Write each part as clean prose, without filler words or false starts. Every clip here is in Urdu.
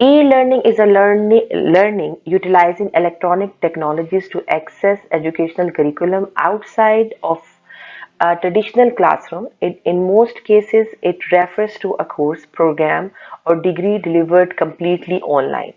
E-learning is a learning utilizing electronic technologies to access educational curriculum outside of a traditional classroom. In most cases, it refers to a course, program, or degree delivered completely online.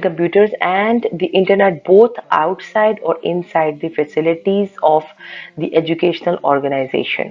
computers and the internet both outside or inside the facilities of the educational organization.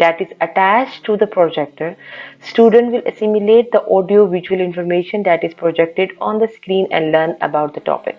that is attached to the projector. Student will assimilate the audio visual information that is projected on the screen and learn about the topic.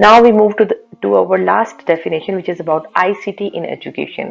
Now we move to our last definition, which is about ICT in education.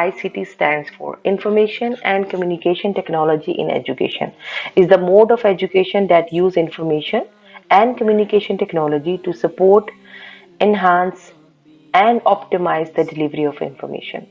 ICT stands for. Information and Communication Technology in Education is the mode of education that use information and communication technology to support, enhance and optimize the delivery of information.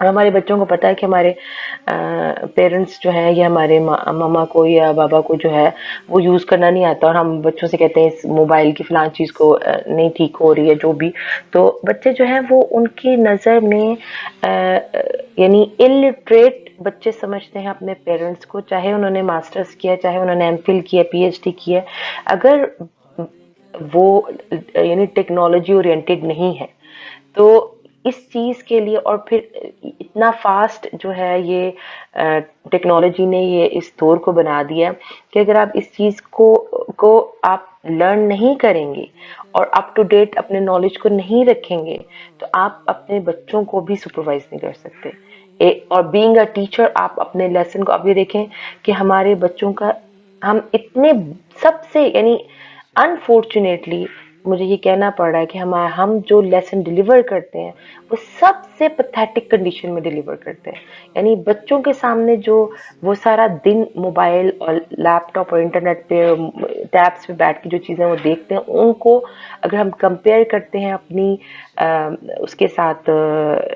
ہمارے بچوں کو پتا ہے کہ ہمارے پیرنٹس جو ہیں یا ہمارے ماما کو یا بابا کو جو ہے وہ یوز کرنا نہیں آتا، اور ہم بچوں سے کہتے ہیں اس موبائل کی فلان چیز کو نہیں ٹھیک ہو رہی ہے جو بھی، تو بچے جو ہیں وہ ان کی نظر میں یعنی الٹریٹ بچے سمجھتے ہیں اپنے پیرنٹس کو، چاہے انہوں نے ماسٹرز کیا، چاہے انہوں نے ایم فل کیا، پی ایچ ڈی کیا، اگر وہ یعنی ٹیکنالوجی اورینٹیڈ نہیں ہے تو اس چیز کے لیے، اور پھر اتنا فاسٹ جو ہے یہ ٹیکنالوجی نے یہ اس دور کو بنا دیا کہ اگر آپ اس چیز کو آپ لرن نہیں کریں گے اور اپ ٹو ڈیٹ اپنے نالج کو نہیں رکھیں گے تو آپ اپنے بچوں کو بھی سپروائز نہیں کر سکتے. اور بینگ اے ٹیچر آپ اپنے لیسن کو اب یہ دیکھیں کہ ہمارے بچوں کا ہم اتنے سب سے یعنی انفارچونیٹلی مجھے یہ کہنا پڑ رہا ہے کہ ہم جو لیسن ڈلیور کرتے ہیں وہ سب سے پتھیٹک کنڈیشن میں ڈلیور کرتے ہیں. یعنی بچوں کے سامنے جو وہ سارا دن موبائل اور لیپ ٹاپ اور انٹرنیٹ پہ ٹیبس پہ بیٹھ کے جو چیزیں وہ دیکھتے ہیں ان کو اگر ہم کمپیئر کرتے ہیں اپنی اس کے ساتھ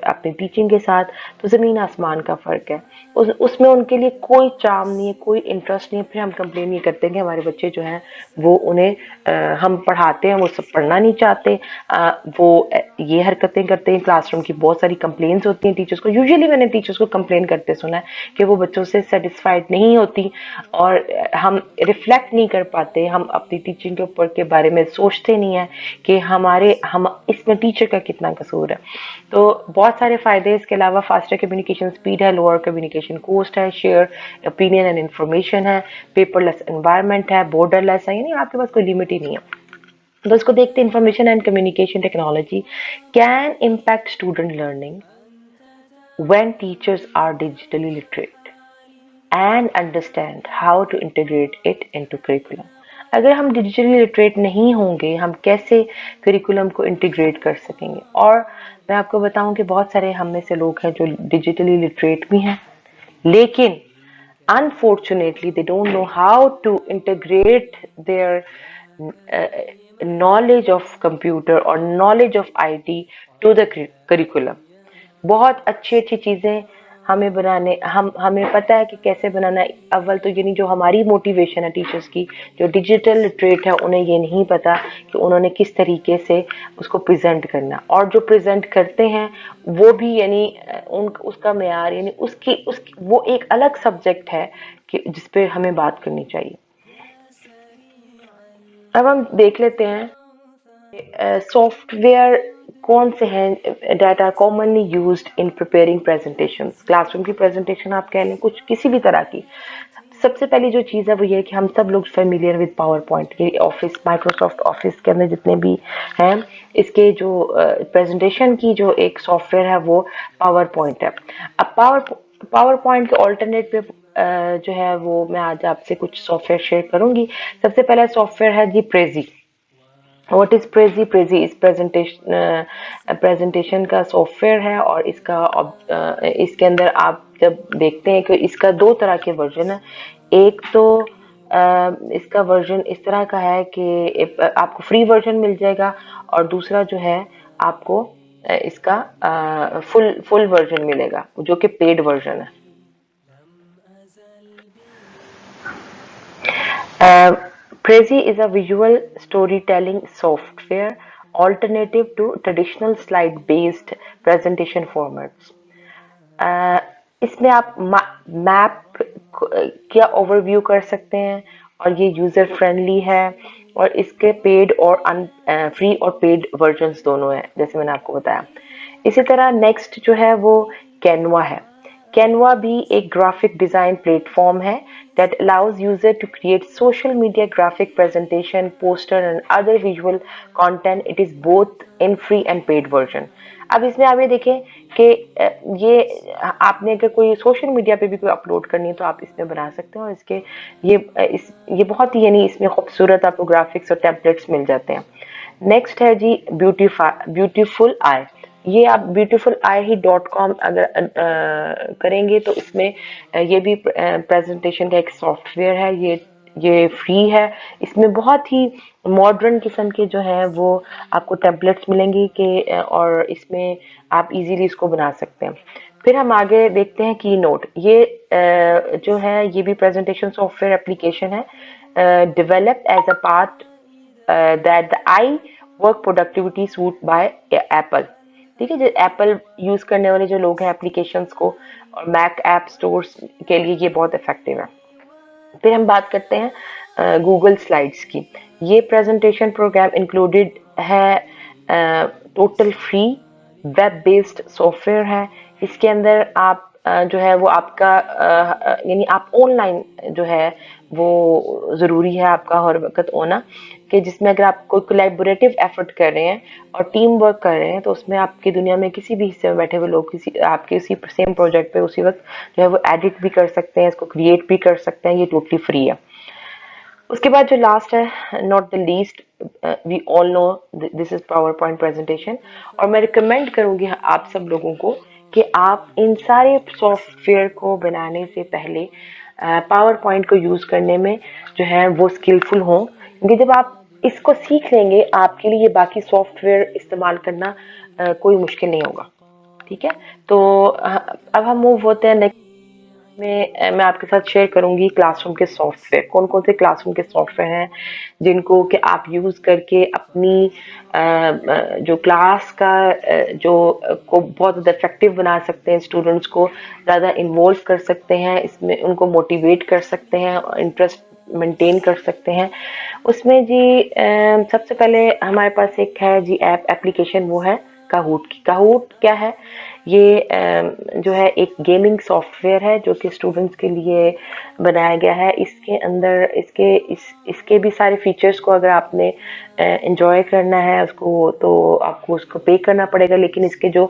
اپنی ٹیچنگ کے ساتھ تو زمین آسمان کا فرق ہے. اس میں ان کے لیے کوئی چام نہیں ہے، کوئی انٹرسٹ نہیں ہے. پھر ہم کمپلین یہ کرتے ہیں کہ ہمارے بچے جو ہیں وہ انہیں ہم پڑھاتے ہیں وہ سب پڑھنا نہیں چاہتے، وہ یہ حرکتیں کرتے ہیں. کلاس روم کی بہت ساری کمپلینس ہوتی ہیں ٹیچرز کو. یوزلی میں نے ٹیچرز کو کمپلین کرتے سنا ہے کہ وہ بچوں سے سیٹسفائیڈ نہیں ہوتی اور ہم ریفلیکٹ نہیں کر پاتے، ہم اپنی ٹیچنگ کے اوپر کے بارے میں سوچتے نہیں ہیں کہ ہم اس میں ٹیچر کا کتنا قصور ہے. تو بہت سارے فائدے اس کے علاوہ فاسٹر کمیونیکیشن سپیڈ ہے، لوور کمیونیکیشن کوسٹ ہے، شیئر اوپینین اینڈ انفارمیشن ہے، پیپر لیس انوائرمنٹ ہے، بورڈر لیس ہے، یعنی آپ کے پاس کوئی لمٹ ہی نہیں ہے. تو اس کو دیکھتے information and communication technology can impact student learning when teachers are digitally literate and understand how to integrate it into curriculum. اگر ہم ڈیجیٹلی لٹریٹ نہیں ہوں گے ہم کیسے کریکولم کو انٹیگریٹ کر سکیں گے؟ اور میں آپ کو بتاؤں کہ بہت سارے ہم میں سے لوگ ہیں جو ڈیجیٹلی لٹریٹ بھی ہیں لیکن unfortunately they don't know how to integrate their knowledge of computer or knowledge of IT to the curriculum. بہت اچھی اچھی چیزیں ہمیں بنانے ہمیں پتہ ہے کہ کیسے بنانا. اول تو یعنی جو ہماری موٹیویشن ہے ٹیچرز کی جو ڈیجیٹل لٹریٹ ہے انہیں یہ نہیں پتا کہ انہوں نے کس طریقے سے اس کو پریزنٹ کرنا، اور جو پریزنٹ کرتے ہیں وہ بھی یعنی اس کا معیار یعنی اس کی وہ ایک الگ سبجیکٹ ہے کہ جس پہ ہمیں بات کرنی چاہیے. اب ہم دیکھ لیتے ہیں سافٹ ویئر کون سے ہیں that are commonly used in preparing presentation. Classroom کی پریزنٹیشن آپ کہہ لیں کچھ کسی بھی طرح کی. سب سے پہلی جو چیز ہے وہ یہ کہ ہم سب لوگ فیملیئر ود پاور پوائنٹ کے آفس مائکروسافٹ آفس کے اندر جتنے بھی ہیں اس کے جو پریزنٹیشن کی جو ایک سافٹ ویئر ہے وہ پاور پوائنٹ ہے. اب پاور پوائنٹ کے آلٹرنیٹ پہ جو ہے وہ میں آج آپ سے کچھ سافٹ ویئر شیئر کروں گی. سب سے پہلا سافٹ ویئر ہے جی Prezi. What is Prezi? Prezi اس پریزنٹیشن کا سافٹ ویئر ہے اور اس کے اندر آپ جب دیکھتے ہیں کہ اس کا دو طرح کے ورژن ہے. ایک تو اس کا ورژن اس طرح کا ہے کہ آپ کو فری ورژن مل جائے گا اور دوسرا جو ہے آپ کو اس کا فل ورژن ملے گا جو کہ پیڈ ورژن ہے. Prezi is a visual storytelling software alternative to traditional slide-based presentation formats. اس میں آپ میپ کیا اوور ویو کر سکتے ہیں اور یہ یوزر فرینڈلی ہے اور اس کے پیڈ اور فری اور پیڈ ورژنز دونوں ہیں جیسے میں نے آپ کو بتایا. اسی طرح نیکسٹ جو ہے وہ کینوا ہے. کینوا بھی ایک گرافک ڈیزائن پلیٹ فارم ہے that allows user to create social media graphic presentation, poster and other visual content. It is both in free and paid version. اب اس میں آپ یہ دیکھیں کہ یہ آپ نے اگر کوئی سوشل میڈیا پہ بھی کوئی اپلوڈ کرنی ہے تو آپ اس میں بنا سکتے ہیں اور اس کے یہ بہت ہی یعنی اس میں خوبصورت آپ کو گرافکس اور ٹیمپلیٹس مل جاتے ہیں. نیکسٹ ہے جی بیوٹیفل آئی. یہ آپ بیوٹیفل آئی ہی .com اگر کریں گے تو اس میں یہ بھی پریزنٹیشن کا ایک سافٹ ویئر ہے. یہ فری ہے. اس میں بہت ہی ماڈرن قسم کے جو ہیں وہ آپ کو ٹیمپلیٹس ملیں گی کہ اور اس میں آپ ایزیلی اس کو بنا سکتے ہیں. پھر ہم آگے دیکھتے ہیں کی نوٹ. یہ جو ہے یہ بھی پریزنٹیشن سافٹ ویئر اپلیکیشن ہے develop as a part that the iWork productivity suite by Apple. ٹھیک ہے, جو ایپل یوز کرنے والے جو لوگ ہیں اپلیکیشنس کو اور میک ایپ اسٹورس کے لیے یہ بہت افیکٹو ہے. پھر ہم بات کرتے ہیں گوگل سلائڈس کی. یہ پریزنٹیشن پروگرام انکلوڈیڈ ہے total free web based soft where ہے. اس کے اندر آپ جو ہے وہ آپ کا یعنی آپ آن لائن جو ہے وہ ضروری ہے آپ کا ہر وقت ہونا, کہ جس میں اگر آپ کوئی کولیبوریٹو ایفرٹ کر رہے ہیں اور ٹیم ورک کر رہے ہیں تو اس میں آپ کی دنیا میں کسی بھی حصے میں بیٹھے ہوئے لوگ کسی آپ کے اسی سیم پروجیکٹ پہ اسی وقت جو ہے وہ ایڈٹ بھی کر سکتے ہیں, اس کو کریٹ بھی کر سکتے ہیں. یہ ٹوٹلی فری ہے. اس کے بعد جو لاسٹ ہے not the least, we all know this is PowerPoint presentation, اور میں ریکمینڈ کروں گی آپ سب لوگوں کو کہ آپ ان سارے سافٹ ویئر کو بنانے سے پہلے پاور پوائنٹ کو یوز کرنے میں جو ہے وہ اسکلفل ہوں, کیونکہ جب آپ اس کو سیکھ لیں گے آپ کے لیے باقی سافٹ ویئر استعمال کرنا کوئی مشکل نہیں ہوگا. ٹھیک ہے, تو اب ہم موو ہوتے ہیں نیکسٹ میں آپ کے ساتھ شیئر کروں گی کلاس روم کے سافٹ ویئر. کون کون سے کلاس روم کے سافٹ ویئر ہیں جن کو کہ آپ یوز کر کے اپنی جو کلاس کا جو کو بہت زیادہ افیکٹو بنا سکتے ہیں, اسٹوڈنٹس کو زیادہ انوالو کر سکتے ہیں, اس میں ان کو موٹیویٹ کر سکتے ہیں, انٹرسٹ مینٹین کر سکتے ہیں. اس میں جی سب سے پہلے ہمارے پاس ایک ہے جی اپلیکیشن, وہ ہے کاہوٹ کی. کاہوٹ کیا ہے؟ یہ جو ہے ایک گیمنگ سافٹ ویئر ہے جو کہ اسٹوڈنٹس کے لیے بنایا گیا ہے. اس کے اندر اس کے بھی سارے فیچرز کو اگر آپ نے انجوائے کرنا ہے اس کو تو آپ کو اس کو پے کرنا پڑے گا, لیکن اس کے جو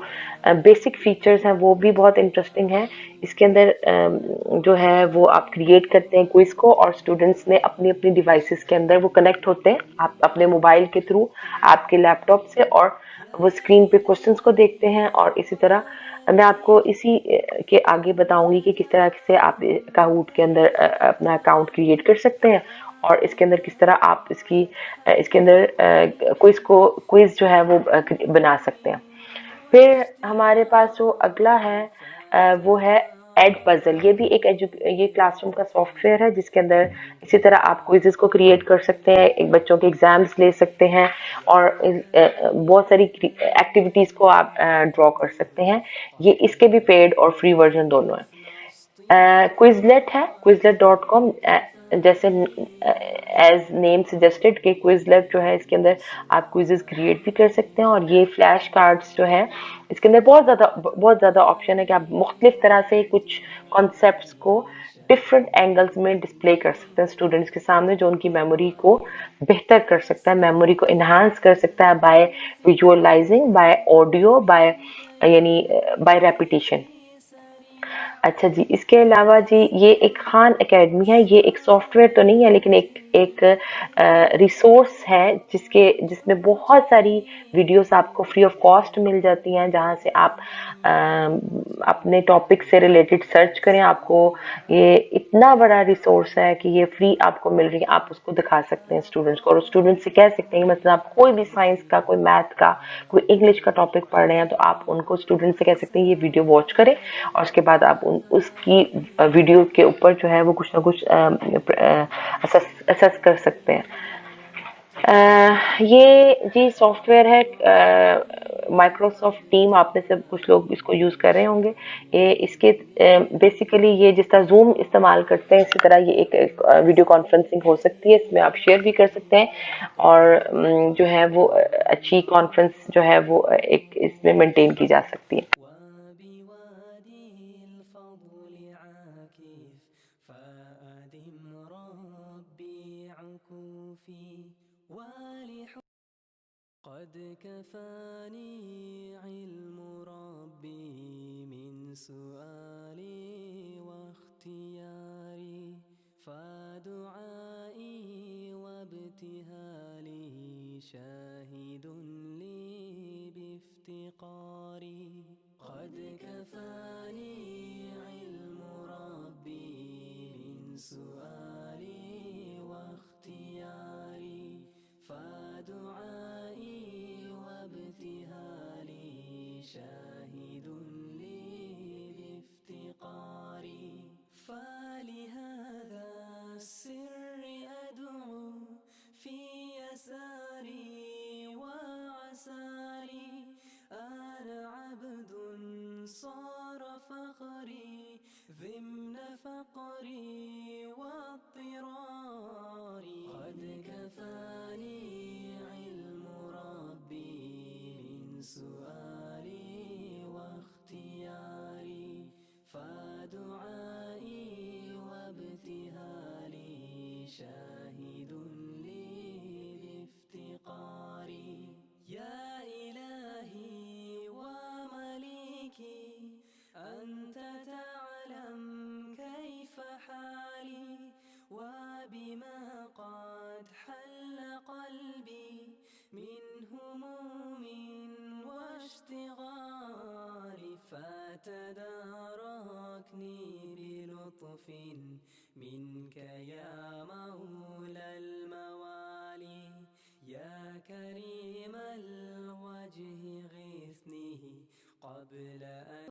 بیسک فیچرز ہیں وہ بھی بہت انٹرسٹنگ ہیں. اس کے اندر جو ہے وہ آپ کریٹ کرتے ہیں کوئز کو, اور اسٹوڈنٹس نے اپنی اپنی ڈیوائسز کے اندر وہ کنیکٹ ہوتے ہیں آپ اپنے موبائل کے تھرو آپ کے لیپ ٹاپ سے, اور وہ اسکرین پہ کوشچنس کو دیکھتے ہیں. اور اسی طرح میں آپ کو اسی کے آگے بتاؤں گی کہ کس طرح سے آپ کاہوٹ کے اندر اپنا اکاؤنٹ کریٹ کر سکتے ہیں, اور اس کے اندر کس طرح آپ اس کے اندر کوئز جو ہے وہ بنا سکتے ہیں. پھر ہمارے پاس جو اگلا ہے وہ ہے ایڈ پزل. یہ بھی یہ کلاس روم کا سافٹ ویئر ہے جس کے اندر اسی طرح آپ کوئزز کو کریٹ کر سکتے ہیں, بچوں کے ایگزامز لے سکتے ہیں, اور بہت ساری ایکٹیویٹیز کو آپ ڈرا کر سکتے ہیں. یہ اس کے بھی پیڈ اور فری ورژن دونوں ہیں. کوئزلیٹ ہے quizlet.com, جیسے ایز نیم سجیسٹڈ کہ کوئزلیٹ جو ہے اس کے اندر آپ کوئزز کریٹ بھی کر سکتے ہیں, اور یہ فلیش کارڈز جو ہے اس کے اندر بہت زیادہ آپشن ہے کہ آپ مختلف طرح سے کچھ کانسیپٹس کو ڈفرینٹ اینگلز میں ڈسپلے کر سکتے ہیں اسٹوڈنٹس کے سامنے, جو ان کی میموری کو بہتر کر سکتا ہے, میموری کو انہانس کر سکتا ہے by visualising, by audio, by repetition. اچھا جی, اس کے علاوہ جی یہ ایک خان اکیڈمی ہے. یہ ایک سافٹ ویئر تو نہیں ہے لیکن ایک ریسورس ہے جس میں بہت ساری ویڈیوز آپ کو فری آف کاسٹ مل جاتی ہیں, جہاں سے آپ اپنے ٹاپک سے ریلیٹڈ سرچ کریں. آپ کو یہ اتنا بڑا ریسورس ہے کہ یہ فری آپ کو مل رہی ہے, آپ اس کو دکھا سکتے ہیں اسٹوڈنٹس کو, اور اسٹوڈنٹ سے کہہ سکتے ہیں مثلا آپ کوئی بھی سائنس کا, کوئی میتھ کا, کوئی انگلش کا ٹاپک پڑھ رہے ہیں تو آپ ان کو اسٹوڈنٹ سے کہہ سکتے ہیں یہ ویڈیو واچ کریں, اور اس کے بعد آپ اس کی ویڈیو کے اوپر جو ہے وہ کچھ نہ کچھ اسیس کر سکتے ہیں. یہ جی سافٹ ویئر ہے مائکروسافٹ ٹیم, آپ میں سے کچھ لوگ اس کو یوز کر رہے ہوں گے. اس کے بیسیکلی یہ جس طرح زوم استعمال کرتے ہیں اسی طرح یہ ایک ویڈیو کانفرنسنگ ہو سکتی ہے, اس میں آپ شیئر بھی کر سکتے ہیں, اور جو ہے وہ اچھی کانفرنس جو ہے وہ ایک اس میں مینٹین کی جا سکتی ہے. قد كفاني علم ربي من سؤالي واختياري فدعائي وابتهالي شاهد لي بافتقاري قد كفاني علم ربي من سؤالي واختياري فدعائي وابتهالي شاهد لي أنا عبد صار فخري ضمن فقري واضطراري. قد كفاني علم ربي من سؤالي واختياري، فدعائي وابتهالي شاهد لي بافتقاري. يا إلهي ومليكي أنت تعلم كيف حالي، وبما قد حل قلبي من هموم واشتغال، فتداركني بلطف منك يا مولى الموالي. يا كريم الوجه غثني قبل أن